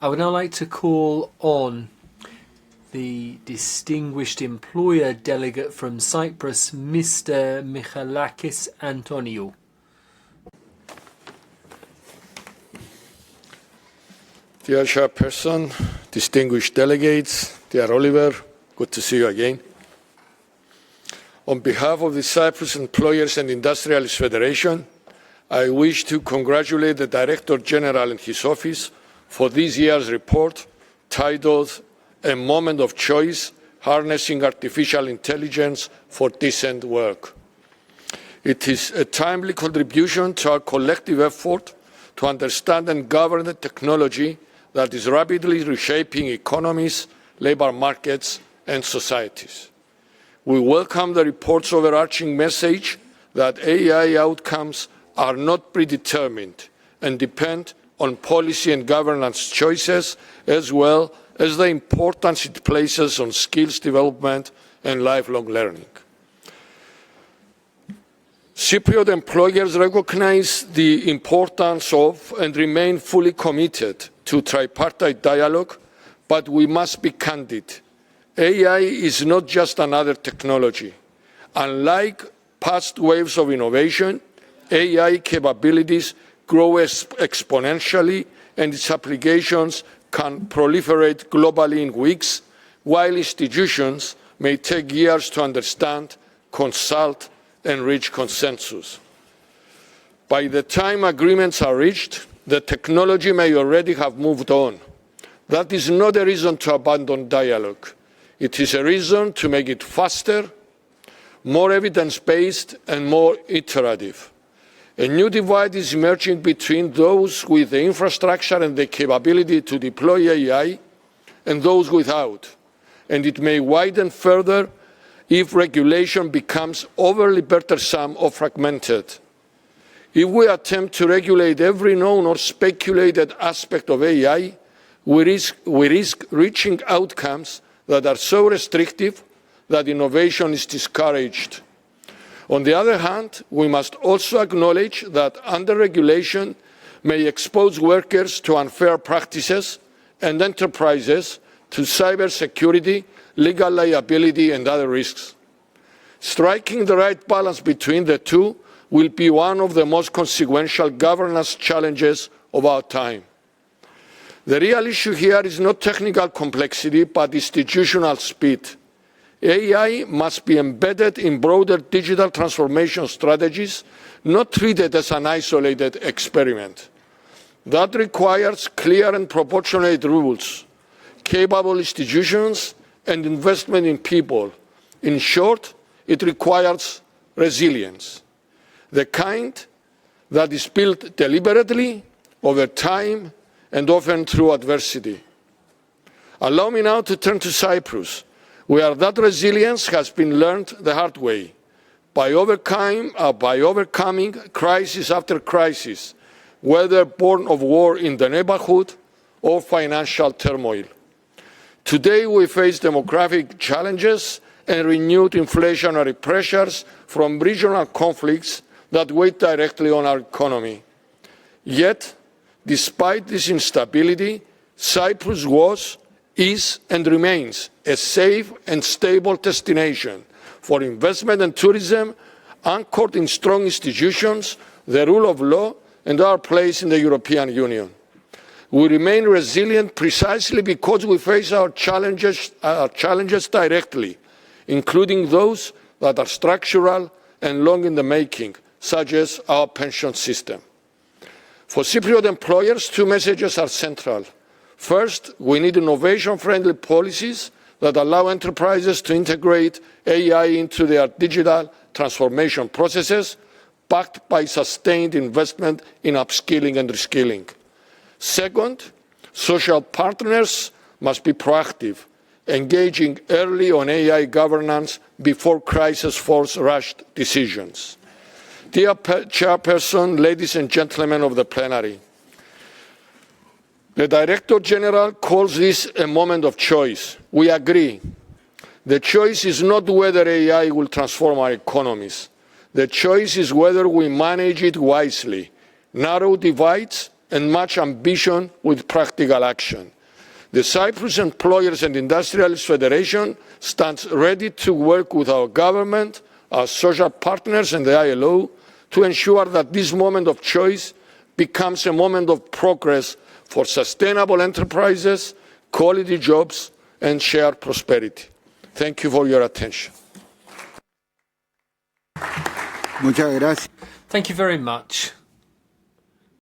I would now like to call on the distinguished employer delegate from Cyprus, Mr. Michalis Antoniou. Dear Chairperson, distinguished delegates, dear Oliver, good to see you again. On behalf of the Cyprus Employers and Industrialists Federation, I wish to congratulate the Director General and his office for this year's report titled A Moment of Choice, Harnessing Artificial Intelligence for Decent Work. It is a timely contribution to our collective effort to understand and govern the technology that is rapidly reshaping economies, labour markets and societies. We welcome the report's overarching message that AI outcomes are not predetermined and depend on policy and governance choices, as well as the importance it places on skills development and lifelong learning. Cypriot employers recognize the importance of and remain fully committed to tripartite dialogue, but we must be candid. AI is not just another technology. Unlike past waves of innovation, AI capabilities grow exponentially and its applications can proliferate globally in weeks, while institutions may take years to understand, consult, and reach consensus. By the time agreements are reached, the technology may already have moved on. That is not a reason to abandon dialogue. It is a reason to make it faster, more evidence-based, and more iterative. A new divide is emerging between those with the infrastructure and the capability to deploy AI and those without, and it may widen further if regulation becomes overly burdensome or fragmented. If we attempt to regulate every known or speculated aspect of AI, we risk reaching outcomes that are so restrictive that innovation is discouraged. On the other hand, we must also acknowledge that under-regulation may expose workers to unfair practices and enterprises to cybersecurity, legal liability and other risks. Striking the right balance between the two will be one of the most consequential governance challenges of our time. The real issue here is not technical complexity, but institutional speed. AI must be embedded in broader digital transformation strategies, not treated as an isolated experiment. That requires clear and proportionate rules, capable institutions, and investment in people. In short, it requires resilience, the kind that is built deliberately, over time, and often through adversity. Allow me now to turn to Cyprus, where that resilience has been learned the hard way, by overcoming crisis after crisis, whether born of war in the neighbourhood or financial turmoil. Today we face demographic challenges and renewed inflationary pressures from regional conflicts that weigh directly on our economy. Yet, despite this instability, Cyprus was, is and remains a safe and stable destination for investment and tourism, anchored in strong institutions, the rule of law, and our place in the European Union. We remain resilient precisely because we face our challenges directly, including those that are structural and long in the making, such as our pension system. For Cypriot employers, two messages are central. First, we need innovation-friendly policies that allow enterprises to integrate AI into their digital transformation processes, backed by sustained investment in upskilling and reskilling. Second, social partners must be proactive, engaging early on AI governance before crisis force rushed decisions. Dear Chairperson, ladies and gentlemen of the plenary, the Director General calls this a moment of choice. We agree. The choice is not whether AI will transform our economies. The choice is whether we manage it wisely, narrow divides, and much ambition with practical action. The Cyprus Employers and Industrialists Federation stands ready to work with our government, our social partners and the ILO to ensure that this moment of choice becomes a moment of progress for sustainable enterprises, quality jobs and shared prosperity. Thank you for your attention. Muchas gracias. Thank you very much.